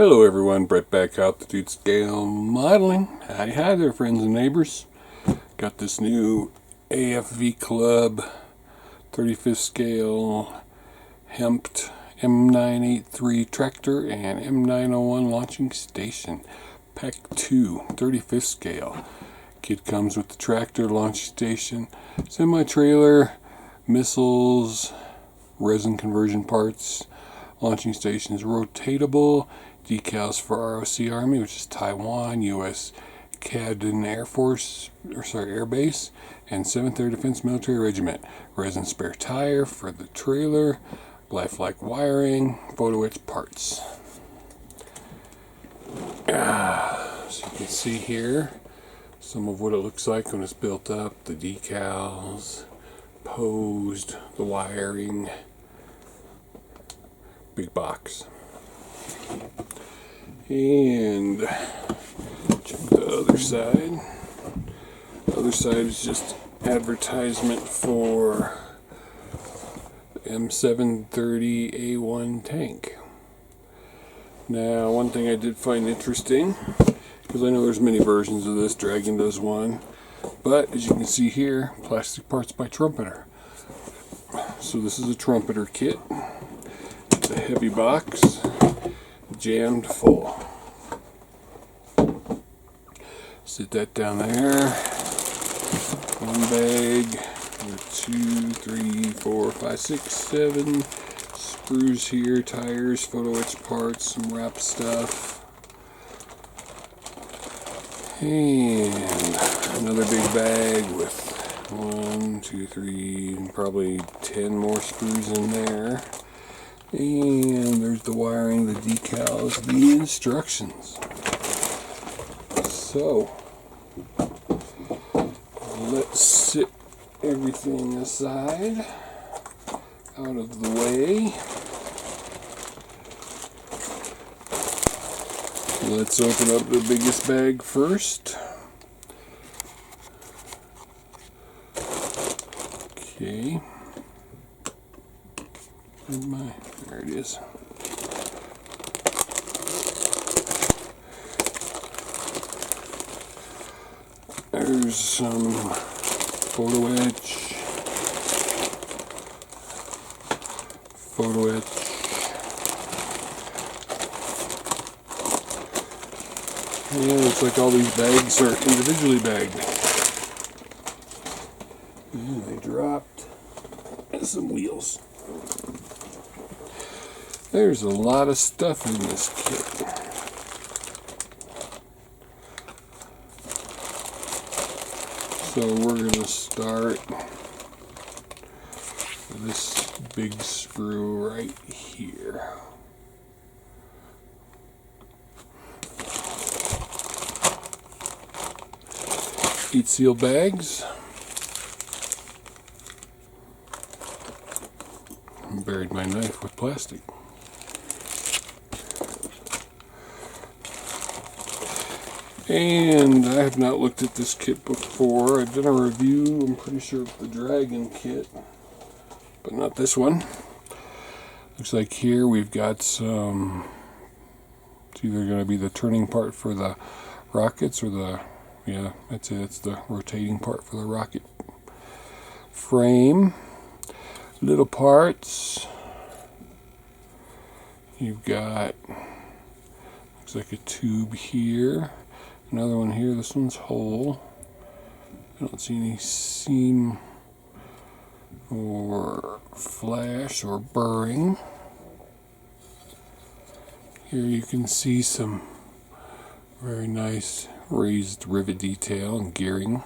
Hello everyone, Brett back out, the Dude Scale Modeling. Hi there friends and neighbors. Got this new AFV Club 35th scale HEMTT M983 tractor and M901 launching station. Pack 2, 35th scale. Kit comes with the tractor, launching station, semi-trailer, missiles, resin conversion parts. Launching station is rotatable. Decals for ROC Army, which is Taiwan, U.S. Cadden Air Base, and 7th Air Defense Military Regiment. Resin spare tire for the trailer, lifelike wiring, photo-etch parts. So you can see here some of what it looks like when it's built up, the decals, posed, the wiring, big box. And check the other side. The other side is just advertisement for M730A1 tank. Now, one thing I did find interesting, because I know there's many versions of this, Dragon does one, but as you can see here, plastic parts by Trumpeter. So this is a Trumpeter kit. It's a heavy box, jammed full. Sit that down there. One bag with 2, 3, 4, 5, 6, 7 sprues here, tires, photo-etch parts, some wrap stuff, and another big bag with 1, 2, 3, probably 10 more sprues in there. And there's the wiring, the decals, the instructions. So, let's sit everything aside, out of the way. Let's open up the biggest bag first. Okay. There it is. There's some photo-etch. Yeah, looks like all these bags are individually bagged. And they dropped some wheels. There's a lot of stuff in this kit. So we're going to start with this big sprue right here. Heat seal bags. I buried my knife with plastic. And I have not looked at this kit before. I've done a review, I'm pretty sure, of the Dragon kit, but not this one. Looks like here we've got some, it's either going to be the turning part for the rockets or the, yeah, that's it, it's the rotating part for the rocket frame. Little parts. You've got, looks like a tube here. Another one here, this one's whole. I don't see any seam or flash or burring. Here you can see some very nice raised rivet detail and gearing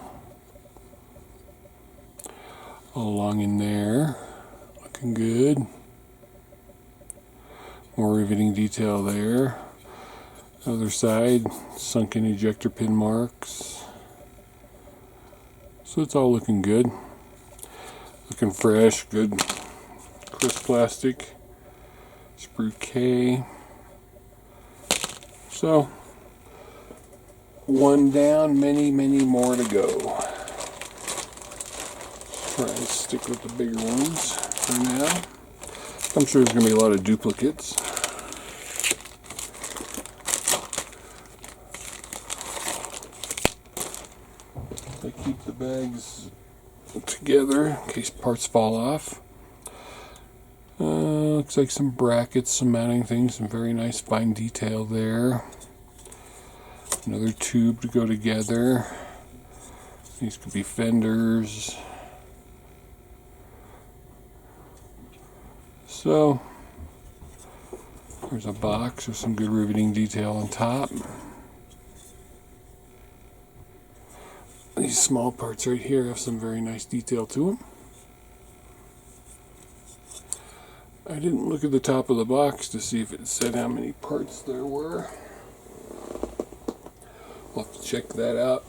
all along in there. Looking good. More riveting detail there. Other side, sunken ejector pin marks. So it's all looking good. Looking fresh, good crisp plastic. Sprue K. So, one down, many more to go. Try and stick with the bigger ones for now. I'm sure there's going to be a lot of duplicates. They keep the bags together in case parts fall off. Looks like some brackets, some mounting things, some very nice fine detail there. Another tube to go together. These could be fenders. So, there's a box with some good riveting detail on top. These small parts right here have some very nice detail to them. I didn't look at the top of the box to see if it said how many parts there were. I'll have to check that out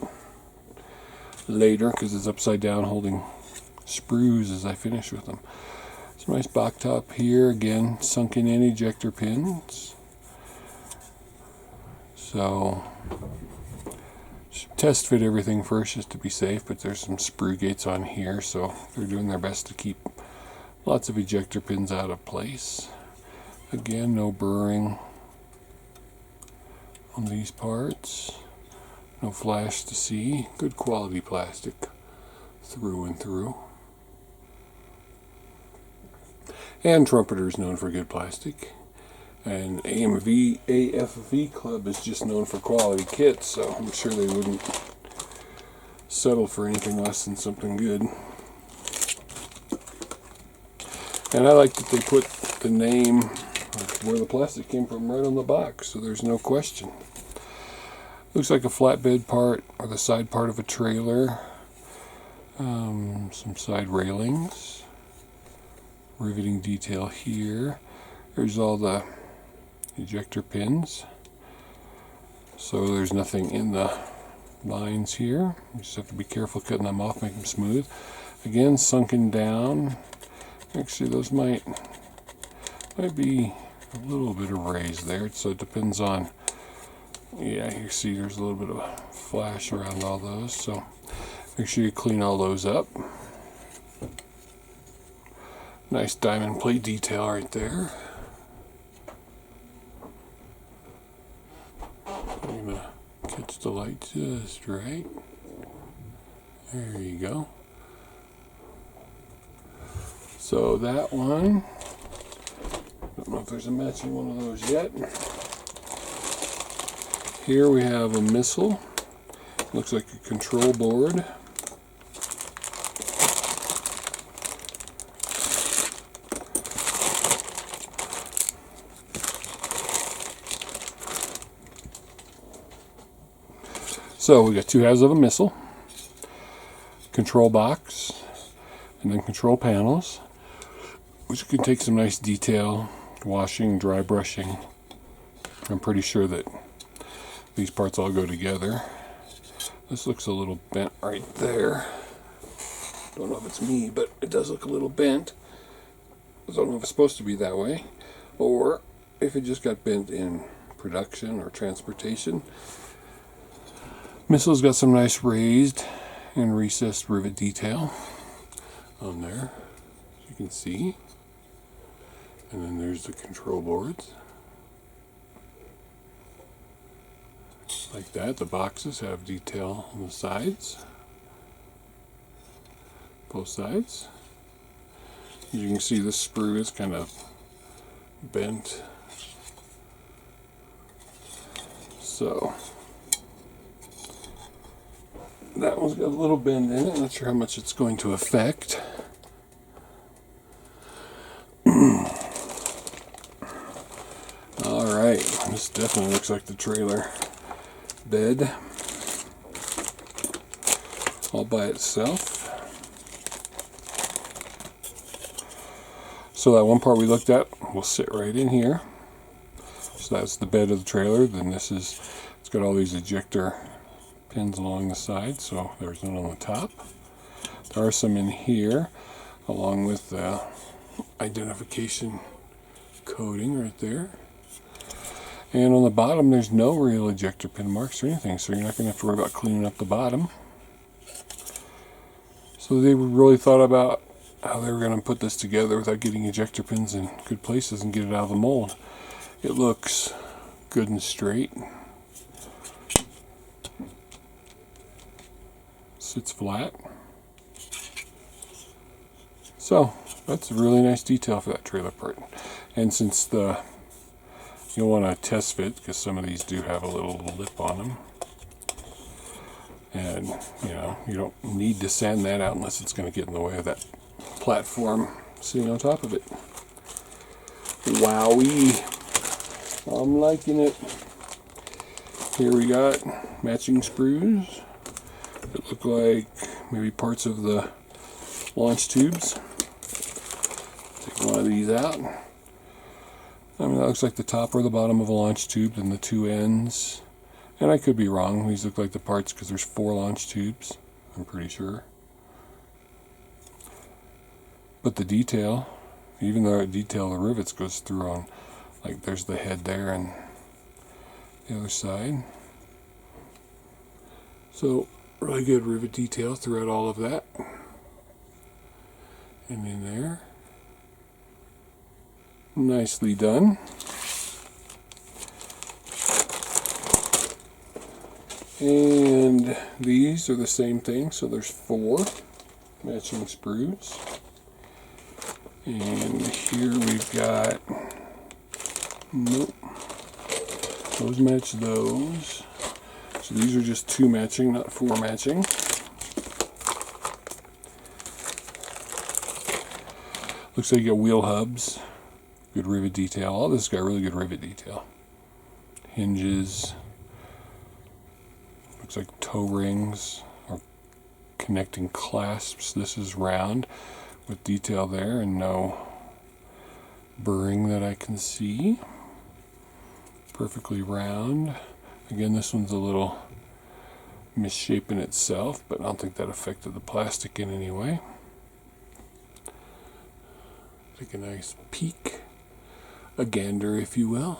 later because it's upside down holding sprues as I finish with them. Some nice box top here, again sunken in ejector pins. So test fit everything first just to be safe, but there's some sprue gates on here, so they're doing their best to keep lots of ejector pins out of place. Again, no burring on these parts. No flash to see. Good quality plastic through and through. And Trumpeter is known for good plastic. And AFV Club is just known for quality kits, so I'm sure they wouldn't settle for anything less than something good. And I like that they put the name of where the plastic came from right on the box, so there's no question. Looks like a flatbed part or the side part of a trailer. Some side railings. Riveting detail here. There's all the ejector pins. So there's nothing in the lines here. You just have to be careful cutting them off, make them smooth. Again, sunken down. Actually, those might be a little bit of raise there, so it depends on. Yeah, you see there's a little bit of flash around all those, so make sure you clean all those up. Nice diamond plate detail right there. I'm gonna catch the light just right. There you go. So that one, don't know if there's a matching one of those yet. Here we have a missile. Looks like a control board. So we got two halves of a missile, control box, and then control panels, which can take some nice detail, washing, dry brushing. I'm pretty sure that these parts all go together. This looks a little bent right there. Don't know if it's me, but it does look a little bent. I don't know if it's supposed to be that way, or if it just got bent in production or transportation. Missile's got some nice raised and recessed rivet detail on there, as you can see. And then there's the control boards. Like that. The boxes have detail on the sides. Both sides. As you can see, this sprue is kind of bent. So that one's got a little bend in it. Not sure how much it's going to affect. Alright, this definitely looks like the trailer bed all by itself. So that one part we looked at will sit right in here. So that's the bed of the trailer. Then this is, it's got all these ejector pins along the side, so there's one on the top. There are some in here along with the identification coating right there. And on the bottom there's no real ejector pin marks or anything, so you're not going to have to worry about cleaning up the bottom. So they really thought about how they were going to put this together without getting ejector pins in good places and get it out of the mold. It looks good and straight. sits flat. So that's a really nice detail for that trailer part. And since you'll want to test fit, because some of these do have a little lip on them, and you don't need to sand that out unless it's going to get in the way of that platform sitting on top of it. Wowee, I'm liking it. Here we got matching sprues that look like maybe parts of the launch tubes. Take one of these out. I mean, that looks like the top or the bottom of a launch tube and the two ends. And I could be wrong. These look like the parts because there's 4 launch tubes, I'm pretty sure. But the detail, even though the detail of the rivets goes through on, like there's the head there and the other side. So really good rivet detail throughout all of that. And in there. Nicely done. And these are the same thing, so there's 4 matching sprues. And here we've got, nope, those match those. So these are just 2 matching, not 4 matching. Looks like you got wheel hubs, good rivet detail. All this got really good rivet detail. Hinges. Looks like toe rings or connecting clasps. This is round with detail there and no burring that I can see. Perfectly round. Again, this one's a little misshapen itself, but I don't think that affected the plastic in any way. Take a nice peek, a gander if you will.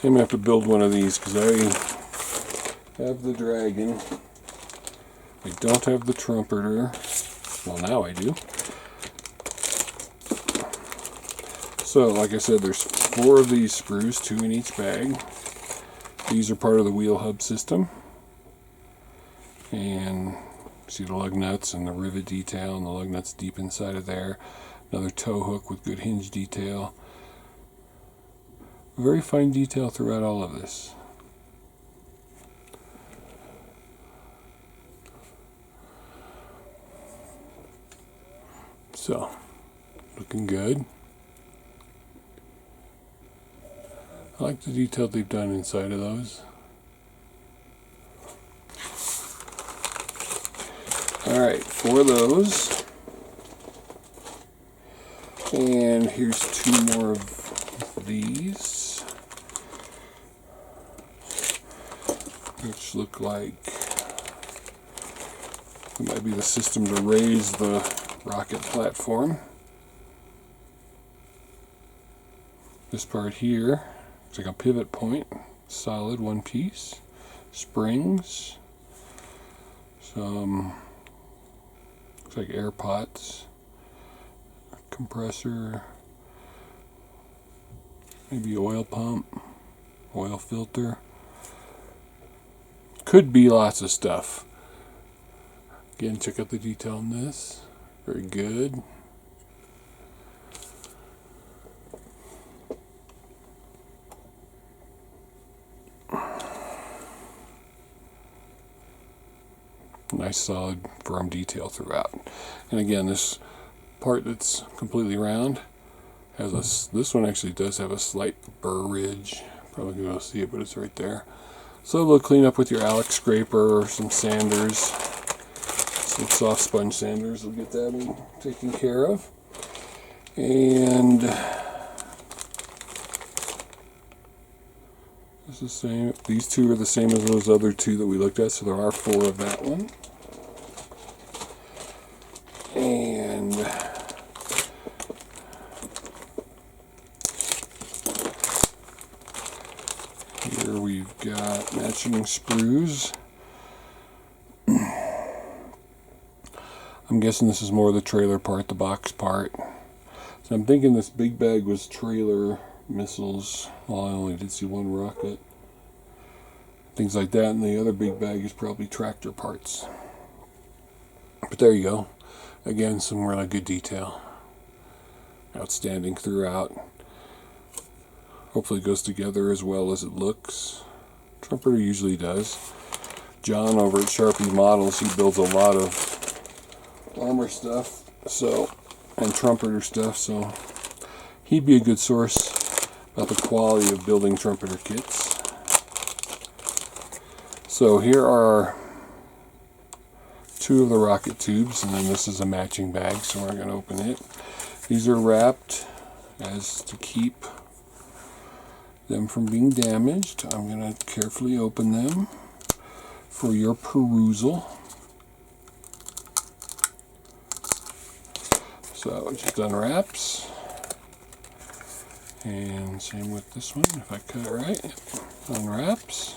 I'm going to have to build one of these because I have the dragon. I don't have the trumpeter. Well, now I do. So, like I said, there's 4 of these sprues, 2 in each bag. These are part of the wheel hub system. And see the lug nuts and the rivet detail, and the lug nuts deep inside of there. Another tow hook with good hinge detail. Very fine detail throughout all of this. So, looking good. I like the detail they've done inside of those. Alright, 4 of those. And here's 2 more of these, which look like it might be the system to raise the rocket platform. This part here, it's like a pivot point, solid one piece, springs, some looks like air pots, compressor, maybe oil pump, oil filter. Could be lots of stuff. Again, check out the detail on this. Very good. Nice solid firm detail throughout. And again, this part that's completely round has a, this one actually does have a slight burr ridge. Probably can go see it, but it's right there. So a little clean up with your Alex scraper or some sanders. Some soft sponge sanders will get that taken care of. And it's the same. These 2 are the same as those other 2 that we looked at, so there are 4 of that one. And here we've got matching sprues. I'm guessing this is more the trailer part, the box part. So I'm thinking this big bag was trailer missiles. Well, I only did see 1 rocket. things like that. And the other big bag is probably tractor parts. But there you go. Again, some really good detail. Outstanding throughout. Hopefully it goes together as well as it looks. Trumpeter usually does. John over at Sharpie Models, he builds a lot of armor stuff, and Trumpeter stuff, so he'd be a good source about the quality of building Trumpeter kits. So here are two of the rocket tubes, and then this is a matching bag, so we're going to open it. These are wrapped as to keep them from being damaged. I'm going to carefully open them for your perusal. So it just unwraps, and same with this one. If I cut it right, unwraps,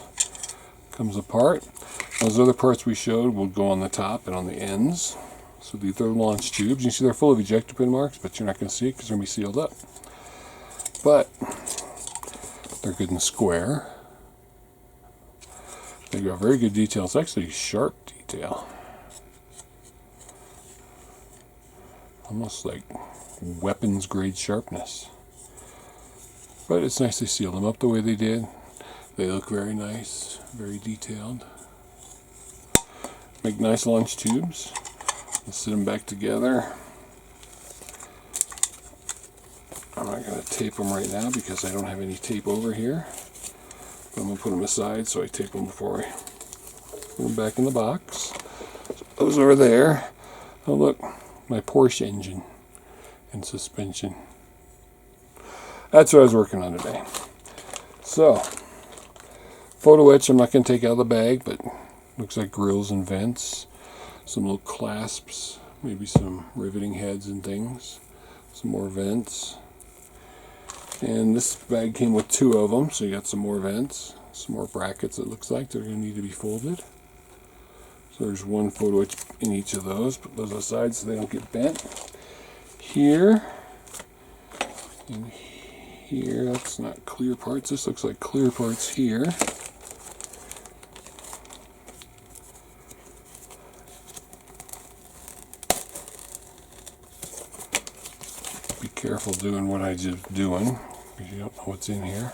comes apart. Those other parts we showed will go on the top and on the ends. So these are launch tubes. You see they're full of ejector pin marks, but you're not going to see it because they're going to be sealed up. But they're good and square. They got very good detail. It's actually sharp detail. Almost like weapons grade sharpness. But it's nice they sealed them up the way they did. They look very nice, very detailed. Make nice launch tubes. Let's sit them back together. I'm not going to tape them right now because I don't have any tape over here. But I'm going to put them aside, so I tape them before I put them back in the box. So those are there. Oh look, my Porsche engine and suspension. That's what I was working on today. So, Photo-etch I'm not going to take out of the bag, but looks like grills and vents. Some little clasps, maybe some riveting heads and things. Some more vents. And this bag came with two of them, so you got some more vents. Some more brackets, it looks like. They're going to need to be folded. So there's one Photo-etch in each of those. Put those aside so they don't get bent. Here. And here, that's not clear parts. This looks like clear parts here. Be careful doing what I just doing, because you don't know what's in here.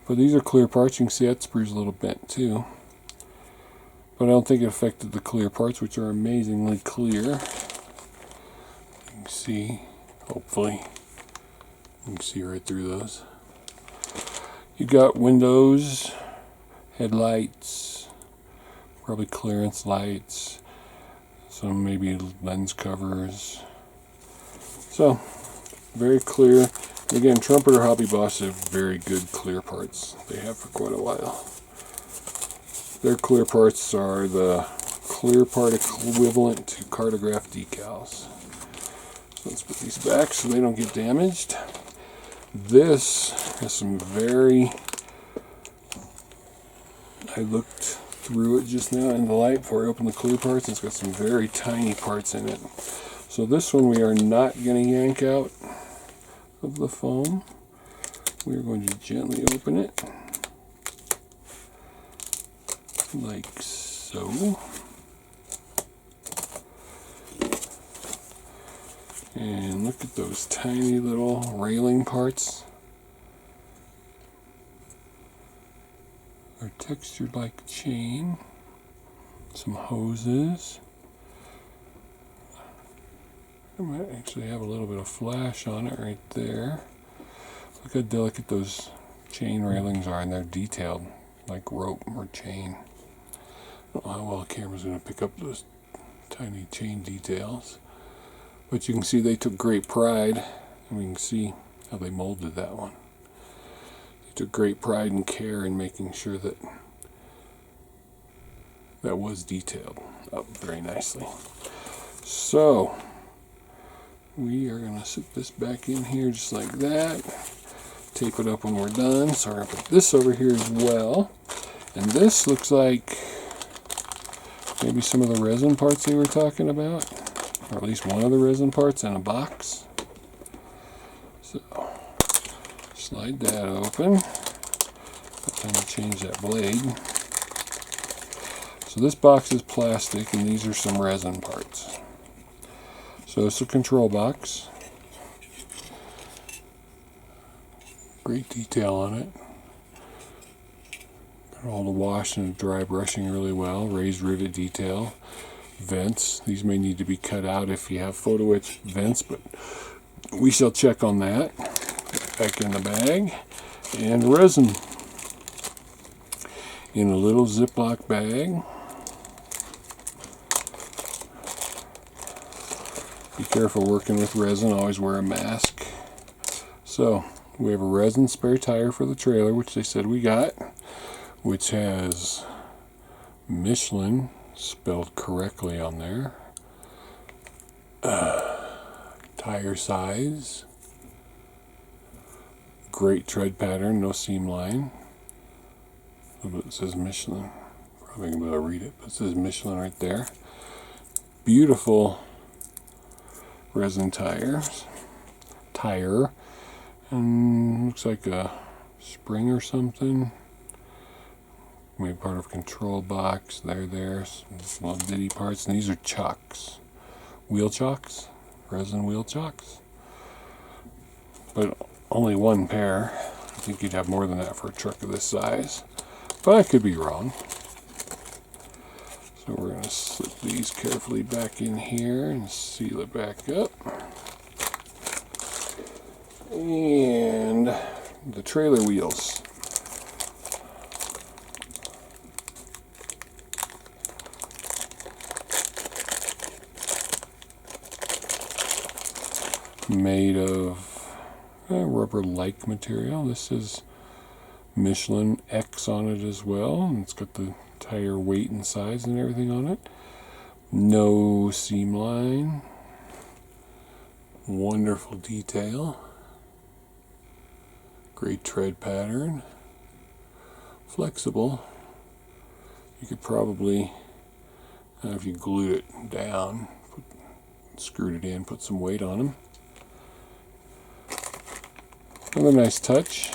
But these are clear parts. You can see that sprue's a little bent too. But I don't think it affected the clear parts, which are amazingly clear. You can see, hopefully, you can see right through those. You got windows, headlights, probably clearance lights, some maybe lens covers. So, very clear. Again, Trumpeter Hobby Boss have very good clear parts. They have for quite a while. Their clear parts are the clear part equivalent to cartograph decals. So let's put these back so they don't get damaged. This has some very... I looked through it just now in the light before I opened the clear parts. It's got some very tiny parts in it. So this one we are not going to yank out of the foam. We are going to gently open it like so. And look at those tiny little railing parts. They're textured like chain. Some hoses. I might actually have a little bit of flash on it right there. Look how delicate those chain railings are, and they're detailed like rope or chain. I don't know how well the camera's going to pick up those tiny chain details. But you can see they took great pride, and we can see how they molded that one. They took great pride and care in making sure that that was detailed up very nicely. So, we are going to sit this back in here just like that. Tape it up when we're done. So we're going to put this over here as well. And this looks like maybe some of the resin parts they were talking about. Or at least one of the resin parts in a box. So, slide that open. Time to change that blade. So this box is plastic and these are some resin parts. So it's a control box. Great detail on it. Got all the wash and dry brushing really well. Raised rivet detail. Vents. These may need to be cut out if you have photo-etch vents, but we shall check on that. Back in the bag. And resin. In a little Ziploc bag. Be careful working with resin, always wear a mask. So, we have a resin spare tire for the trailer, which they said we got, which has Michelin spelled correctly on there. Tire size. Great tread pattern, no seam line. It says Michelin. Probably going to be able to read it, but it says Michelin right there. Beautiful resin tire, and looks like a spring or something. Maybe part of control box. There, some little bitty parts, and these are chocks, wheel chocks, resin wheel chocks. But only one pair. I think you'd have more than that for a truck of this size, but I could be wrong. So we're going to slip these carefully back in here and seal it back up. And the trailer wheels. Made of rubber-like material. This is Michelin X on it as well. And it's got the tire weight and size and everything on it. No seam line. Wonderful detail. Great tread pattern. Flexible. You could probably, if you glued it down, screwed it in, put some weight on them. Another nice touch.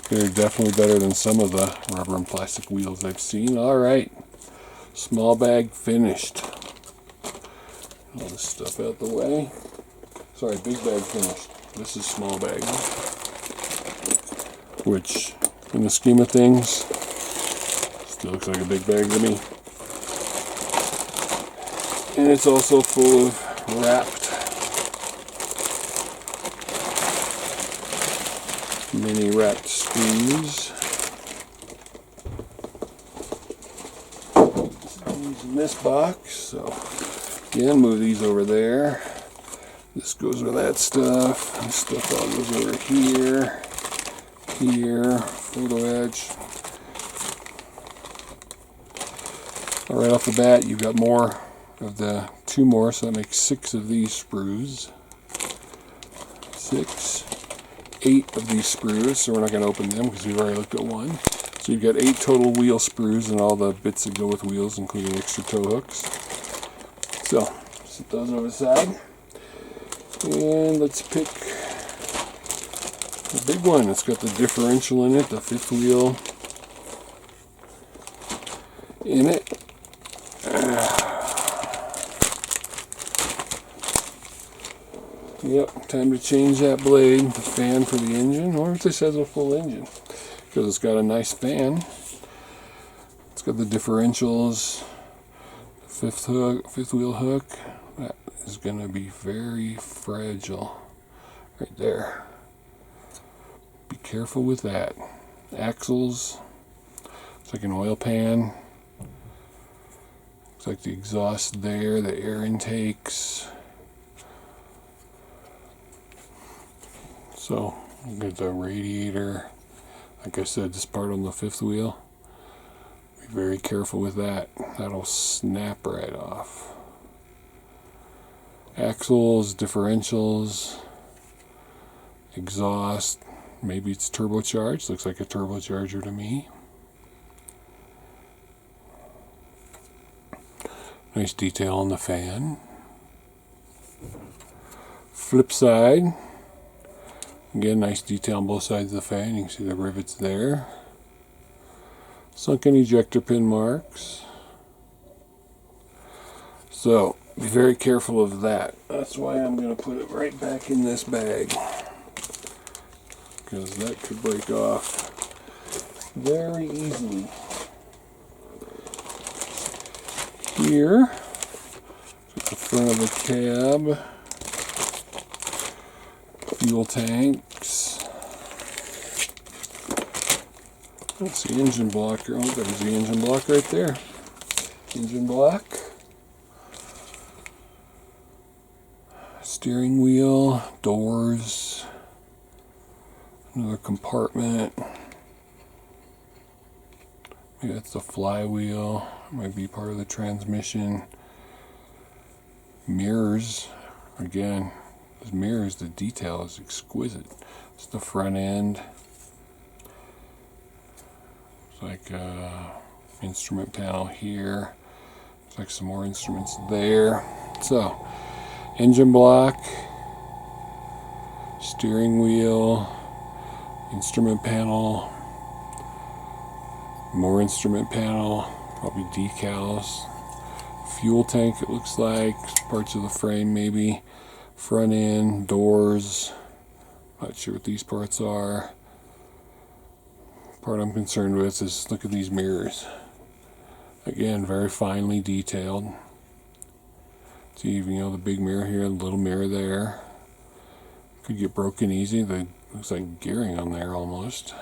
They're definitely better than some of the rubber and plastic wheels I've seen. Alright, small bag finished. All this stuff out the way. Sorry, big bag finished. This is small bag. Which, in the scheme of things, still looks like a big bag to me. And it's also full of wrapped mini wrapped sprues. These in this box, so again, move these over there. This goes with that stuff. This stuff all goes over here, here, Photo-etch. Right off the bat, you've got more of the two more, so that makes 6 of these sprues. 8 of these sprues, so we're not going to open them because we've already looked at one. So you've got 8 total wheel sprues and all the bits that go with wheels, including extra tow hooks. So, set those over the side. And let's pick the big one. It's got the differential in it, the 5th wheel in it. Yep, time to change that blade, the fan for the engine. I wonder if this has a full engine, because it's got a nice fan. It's got the differentials, the 5th wheel hook. That is going to be very fragile right there. Be careful with that. Axles, it's like an oil pan. Looks like the exhaust there, the air intakes. So, get the radiator. Like I said, this part on the 5th wheel. Be very careful with that. That'll snap right off. Axles, differentials, exhaust. Maybe it's turbocharged. Looks like a turbocharger to me. Nice detail on the fan. Flip side. Again, nice detail on both sides of the fan. You can see the rivets there. sunken ejector pin marks. So be very careful of that. That's why I'm going to put it right back in this bag, because that could break off very easily. Here, at the front of the cab, fuel tanks. That's the engine block. Oh, there's the engine block right there. Engine block. Steering wheel, doors, another compartment. Maybe that's the flywheel. Might be part of the transmission. Mirrors. Again, those mirrors, the detail is exquisite. It's the front end. It's like instrument panel here. It's like some more instruments there. So, engine block, steering wheel, instrument panel, more instrument panel, probably decals, fuel tank it looks like, parts of the frame maybe, front end, doors, not sure what these parts are. Part I'm concerned with is look at these mirrors. Again, very finely detailed. See, you know, the big mirror here, the little mirror there. Could get broken easy. Looks like gearing on there almost.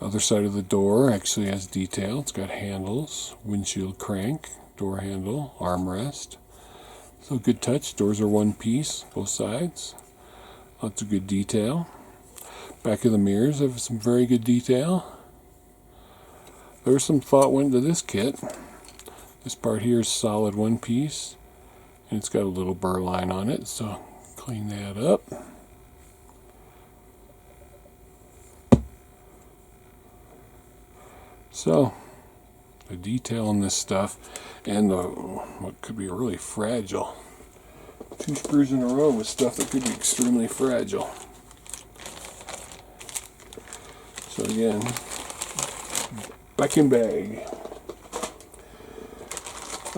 Other side of the door actually has detail. It's got handles, windshield crank, door handle, armrest. So good touch. Doors are one piece, both sides. Lots of good detail. Back of the mirrors have some very good detail. There's some thought went into this kit. This part here is solid one piece. And it's got a little burr line on it, so clean that up. So, the detail on this stuff, and what could be really fragile. 2 sprues in a row with stuff that could be extremely fragile. So again, back in bag.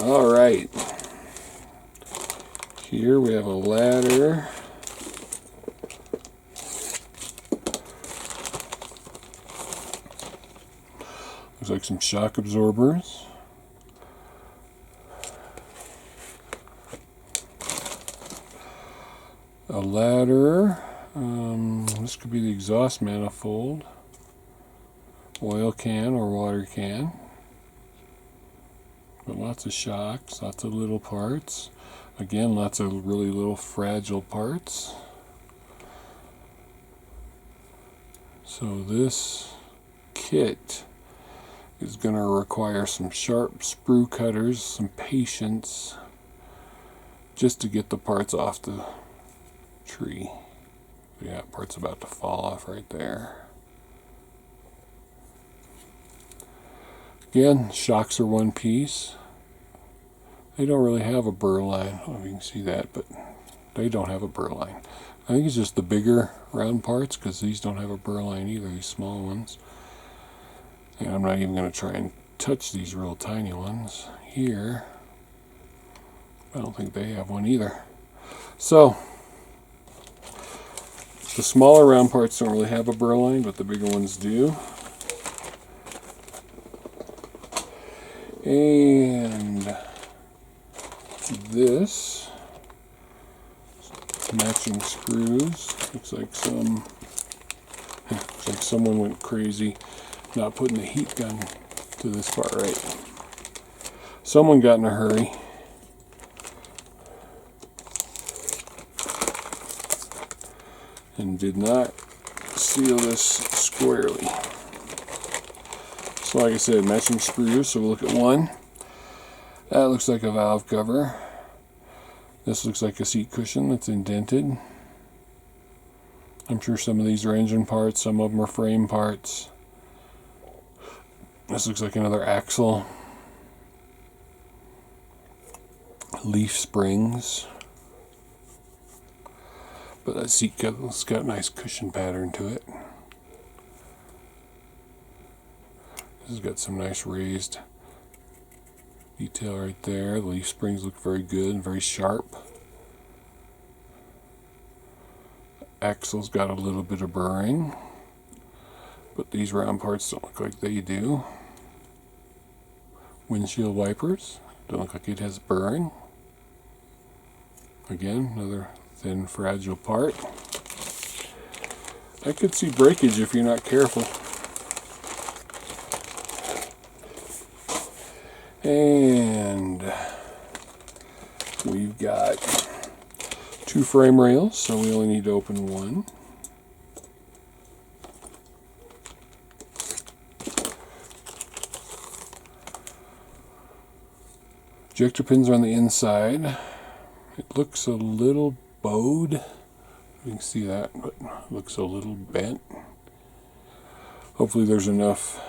All right. Here we have a ladder. Looks like some shock absorbers. A ladder. This could be the exhaust manifold. Oil can or water can. But lots of shocks, lots of little parts. Again, lots of really little fragile parts. So this kit is going to require some sharp sprue cutters, some patience, just to get the parts off the tree. Yeah, part's about to fall off right there. Again, shocks are one piece. They don't really have a burr line. I don't know if you can see that, but they don't have a burr line. I think it's just the bigger round parts, because these don't have a burr line either, these small ones. And I'm not even going to try and touch these real tiny ones here. I don't think they have one either. So, the smaller round parts don't really have a burr line, but the bigger ones do. And this matching sprues. Looks like someone went crazy not putting the heat gun to this part right. Someone got in a hurry. And did not seal this squarely. So like I said, matching sprues, so we'll look at one. That looks like a valve cover. This looks like a seat cushion that's indented. I'm sure some of these are engine parts, some of them are frame parts. This looks like another axle. Leaf springs. But that seat cover's got a nice cushion pattern to it. This has got some nice raised detail right there. The leaf springs look very good and very sharp. Axle's got a little bit of burring, but these round parts don't look like they do. Windshield wipers don't look like it has burring. Again, another thin, fragile part. I could see breakage if you're not careful. And we've got 2 frame rails, so we only need to open one. Ejector pins are on the inside. It looks a little bowed. You can see that, but it looks a little bent. Hopefully there's enough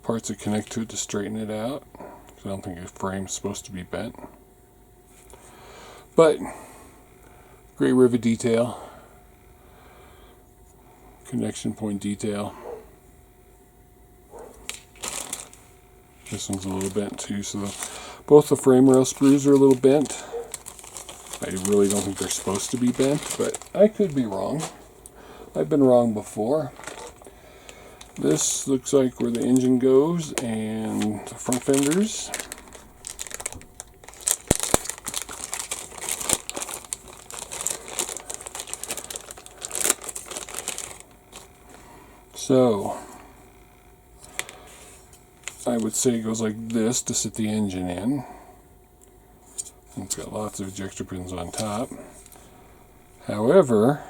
parts that connect to it to straighten it out. I don't think the frame's supposed to be bent. But great rivet detail, connection point detail. This one's a little bent too, so both the frame rail sprues are a little bent. I really don't think they're supposed to be bent, but I could be wrong. I've been wrong before. This looks like where the engine goes and the front fenders. So I would say it goes like this to sit the engine in. And it's got lots of ejector pins on top. However,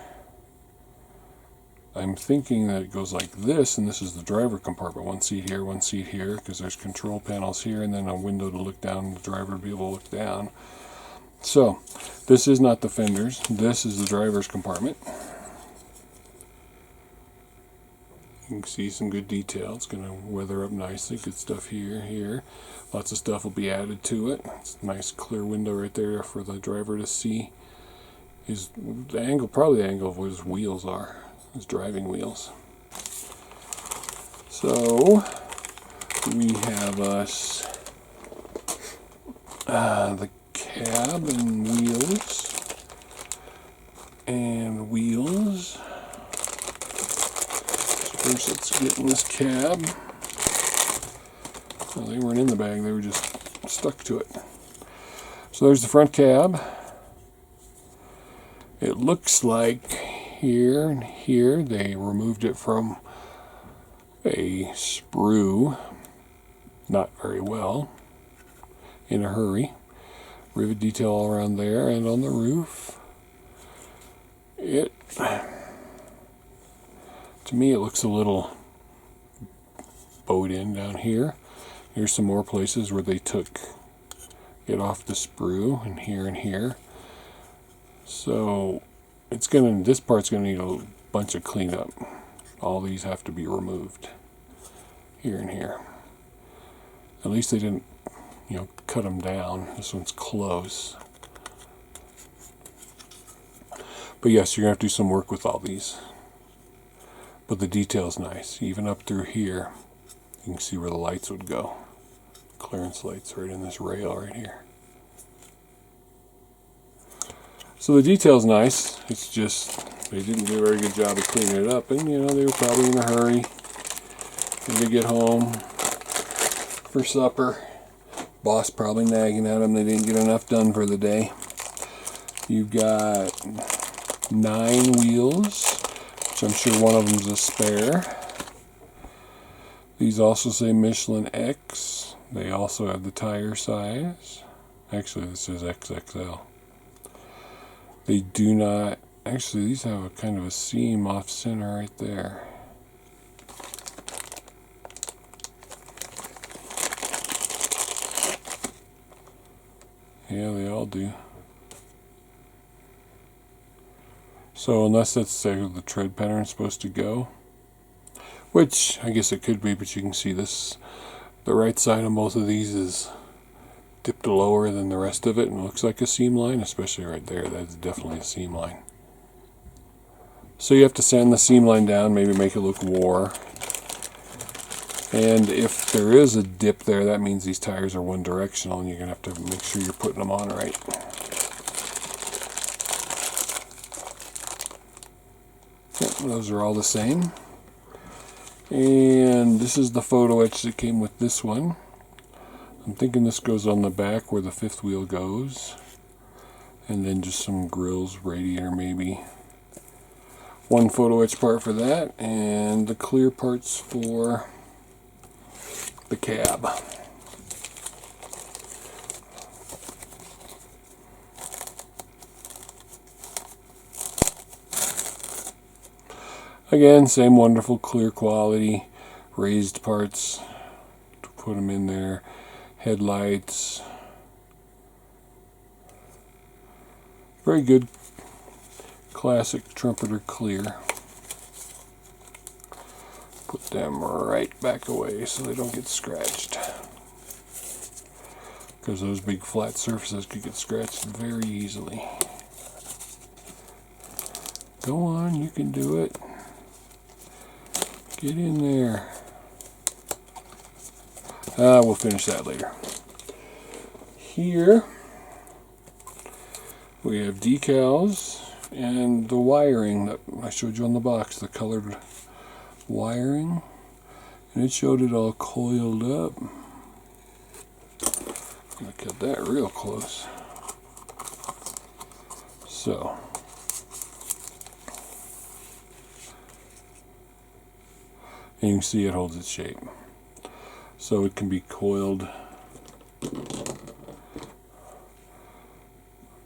I'm thinking that it goes like this, and this is the driver compartment. One seat here, because there's control panels here, and then a window to look down, and the driver to be able to look down. So, this is not the fenders. This is the driver's compartment. You can see some good detail. It's going to weather up nicely. Good stuff here, here. Lots of stuff will be added to it. It's a nice clear window right there for the driver to see his the angle, probably the angle of where his wheels are, his driving wheels. So we have us the cab and wheels. First, let's get in this cab. Well, they weren't in the bag, they were just stuck to it. So there's the front cab. It looks like here and here they removed it from a sprue. Not very well. In a hurry. Rivet detail all around there and on the roof. To me, it looks a little bowed in down here. Here's some more places where they took it off the sprue, and here. So this part's gonna need a bunch of cleanup. All these have to be removed. Here and here. At least they didn't, cut them down. This one's close. But yes, you're gonna have to do some work with all these. But the detail's nice. Even up through here, you can see where the lights would go. Clearance lights right in this rail right here. So the detail's nice. It's just they didn't do a very good job of cleaning it up, and they were probably in a hurry. When they get home for supper, boss probably nagging at them they didn't get enough done for the day. You've got 9 wheels. I'm sure one of them's a spare. These also say Michelin X. They also have the tire size. Actually, this is XXL. They do not... Actually, these have a kind of a seam off center right there. Yeah, they all do. So unless that's where the tread pattern's supposed to go, which I guess it could be, but you can see this, the right side on both of these is dipped lower than the rest of it, and it looks like a seam line, especially right there. That's definitely a seam line. So you have to sand the seam line down, maybe make it look wore. And if there is a dip there, that means these tires are one directional and you're going to have to make sure you're putting them on right. Yep, those are all the same. And this is the Photo-etch that came with this one. I'm thinking this goes on the back where the fifth wheel goes. And then just some grills, radiator maybe. One Photo-etch part for that, and the clear parts for the cab. Again, same wonderful clear quality, raised parts to put them in there, headlights. Very good classic Trumpeter clear. Put them right back away so they don't get scratched, because those big flat surfaces could get scratched very easily. Go on, you can do it. Get in there. We'll finish that later. Here we have decals and the wiring that I showed you on the box, the colored wiring, and it showed it all coiled up. Look at that real close. So and you can see it holds its shape. So it can be coiled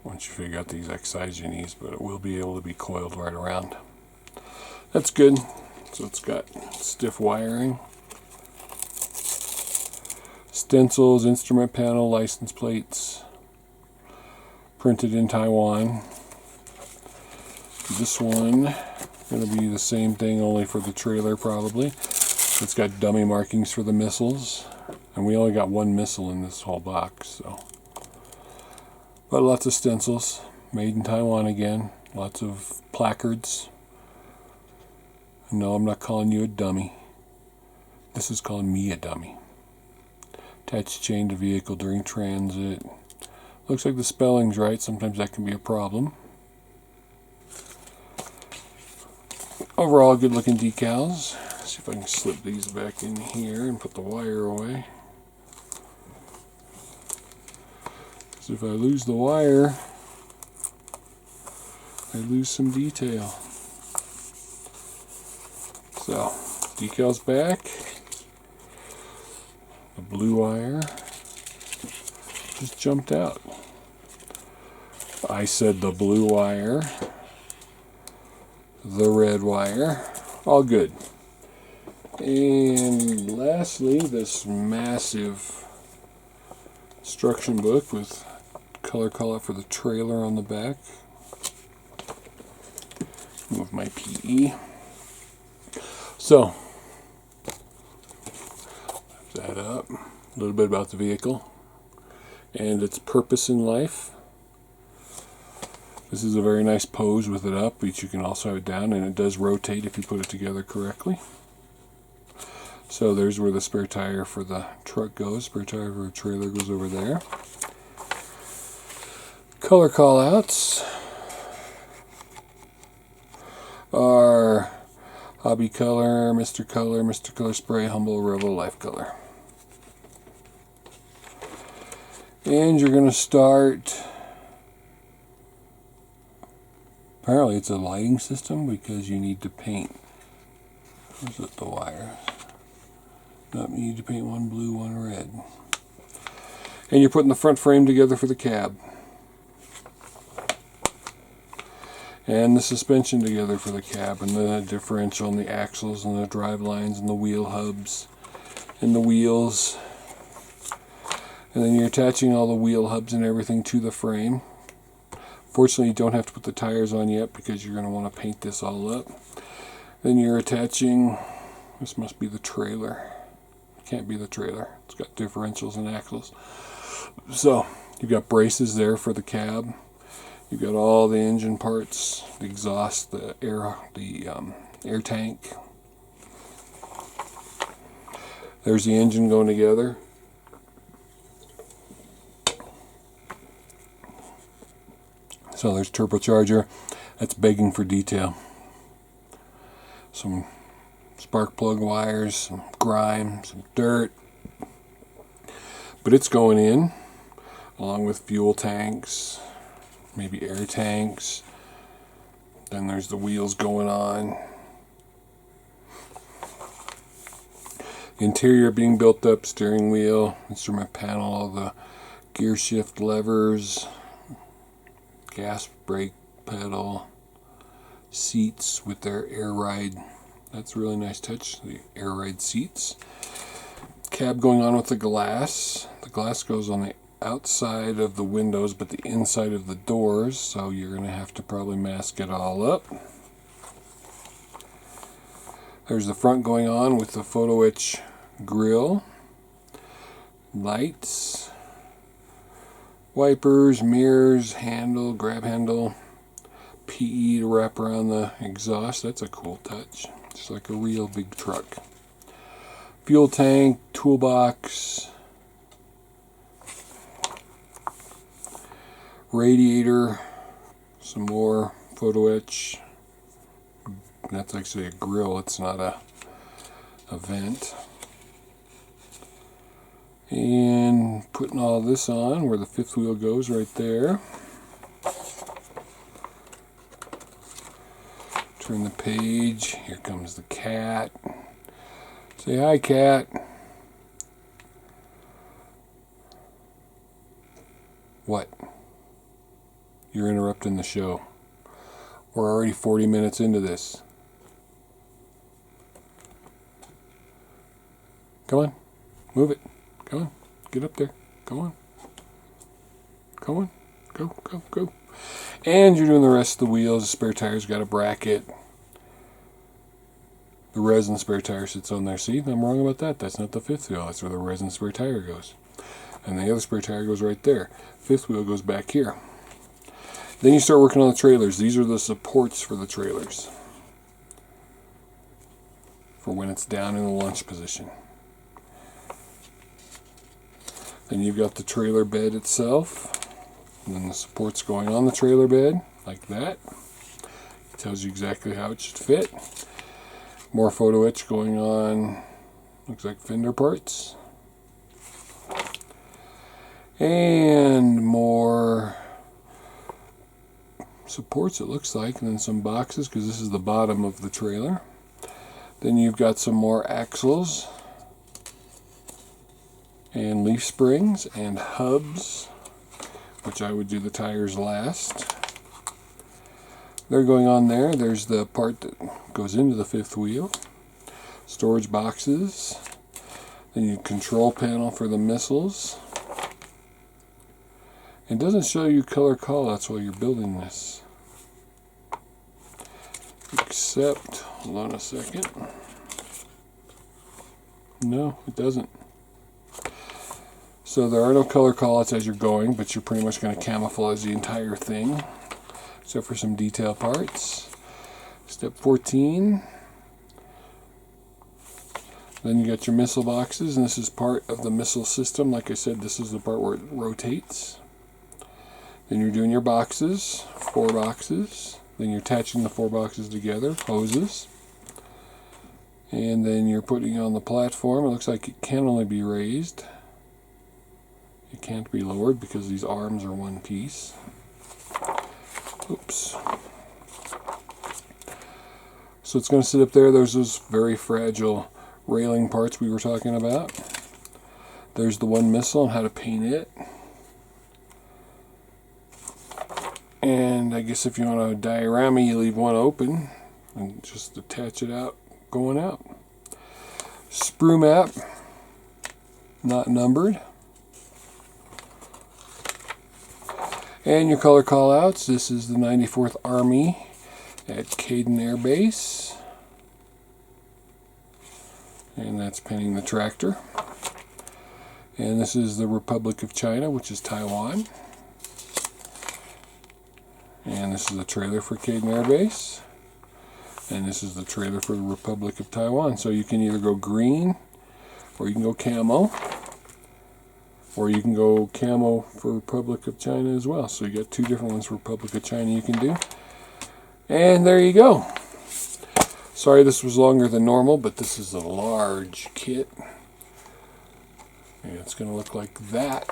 once you figure out the exact size you need, but it will be able to be coiled right around. That's good. So it's got stiff wiring, stencils, instrument panel, license plates, printed in Taiwan. This one going to be the same thing, only for the trailer probably. It's got dummy markings for the missiles, and we only got one missile in this whole box, so. But lots of stencils, made in Taiwan again, lots of placards. No, I'm not calling you a dummy. This is calling me a dummy. Attached chain to vehicle during transit. Looks like the spelling's right, sometimes that can be a problem. Overall, good looking decals. Let's see if I can slip these back in here and put the wire away. Because if I lose the wire, I lose some detail. So, decals back. The blue wire just jumped out. I said the blue wire. The red wire, all good. And lastly, this massive instruction book with color call out for the trailer on the back. Move my PE. So, that up. A little bit about the vehicle and its purpose in life. This is a very nice pose with it up, but you can also have it down, and it does rotate if you put it together correctly. So there's where the spare tire for the truck goes. Spare tire for a trailer goes over there. Color callouts are Hobby Color, Mr. Color Spray, Humble, Revel, Life Color. And you're going to start... Apparently it's a lighting system because you need to paint. Where's the wires? Nope, you need to paint one blue, one red. And you're putting the front frame together for the cab. And the suspension together for the cab, and the differential, and the axles, and the drive lines, and the wheel hubs, and the wheels. And then you're attaching all the wheel hubs and everything to the frame. Fortunately, you don't have to put the tires on yet because you're going to want to paint this all up. Then you're attaching, this must be the trailer. It can't be the trailer. It's got differentials and axles. So, you've got braces there for the cab. You've got all the engine parts, the exhaust, the air tank. There's the engine going together. So there's turbocharger. That's begging for detail. Some spark plug wires, some grime, some dirt. But it's going in, along with fuel tanks, maybe air tanks. Then there's the wheels going on. Interior being built up, steering wheel, instrument panel, all the gear shift levers, gas brake pedal, seats with their air ride. That's a really nice touch, the air ride seats. Cab going on with the glass. The glass goes on the outside of the windows but the inside of the doors, so you're going to have to probably mask it all up. There's the front going on with the Photo-etch grill, lights, wipers, mirrors, handle, grab handle, PE to wrap around the exhaust. That's a cool touch. It's like a real big truck. Fuel tank, toolbox, radiator, some more Photo-etch. That's actually a grill, it's not a vent. And putting all this on where the fifth wheel goes, right there. Turn the page. Here comes the cat. Say hi, cat. What? You're interrupting the show. We're already 40 minutes into this. Come on. Move it. Come on. Get up there. Come on. Come on. Go, go, go. And you're doing the rest of the wheels. The spare tire's got a bracket. The resin spare tire sits on there. See, I'm wrong about that. That's not the fifth wheel. That's where the resin spare tire goes. And the other spare tire goes right there. Fifth wheel goes back here. Then you start working on the trailers. These are the supports for the trailers. For when it's down in the launch position. Then you've got the trailer bed itself. And then the supports going on the trailer bed, like that. It tells you exactly how it should fit. More Photo-etch going on. Looks like fender parts. And more supports, it looks like, and then some boxes, because this is the bottom of the trailer. Then you've got some more axles and leaf springs and hubs, which I would do the tires last. They're going on there. There's the part that goes into the fifth wheel. Storage boxes. Then you control panel for the missiles. It doesn't show you color callouts while you're building this. Except, hold on a second. No, it doesn't. So there are no color callouts as you're going, but you're pretty much going to camouflage the entire thing, except for some detail parts. Step 14. Then you got your missile boxes, and this is part of the missile system. Like I said, this is the part where it rotates. Then you're doing your boxes, 4 boxes. Then you're attaching the 4 boxes together, hoses. And then you're putting it on the platform. It looks like it can only be raised. It can't be lowered because these arms are one piece. Oops. So it's going to sit up there. There's those very fragile railing parts we were talking about. There's the one missile and how to paint it. And I guess if you want a diorama, you leave one open and just attach it out, going out. Sprue map, not numbered. And your color callouts. This is the 94th Army at Caden Air Base. And that's pinning the tractor. And this is the Republic of China, which is Taiwan. And this is the trailer for Caden Air Base. And this is the trailer for the Republic of Taiwan. So you can either go green or you can go camo, or you can go camo for Republic of China as well. So you got two different ones for Republic of China you can do. And there you go. Sorry this was longer than normal, but this is a large kit. And it's going to look like that.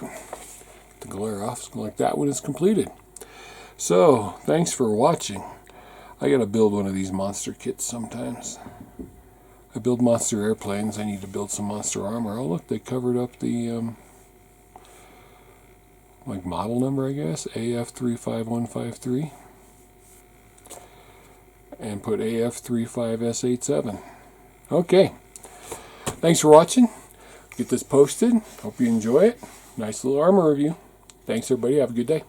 The glare off, it's going to look like that when it's completed. So, thanks for watching. I got to build one of these monster kits sometimes. I build monster airplanes. I need to build some monster armor. Oh look, they covered up the like model number, I guess, AF35153, and put AF35S87. Okay, thanks for watching. Get this posted. Hope you enjoy it. Nice little armor review. Thanks everybody. Have a good day.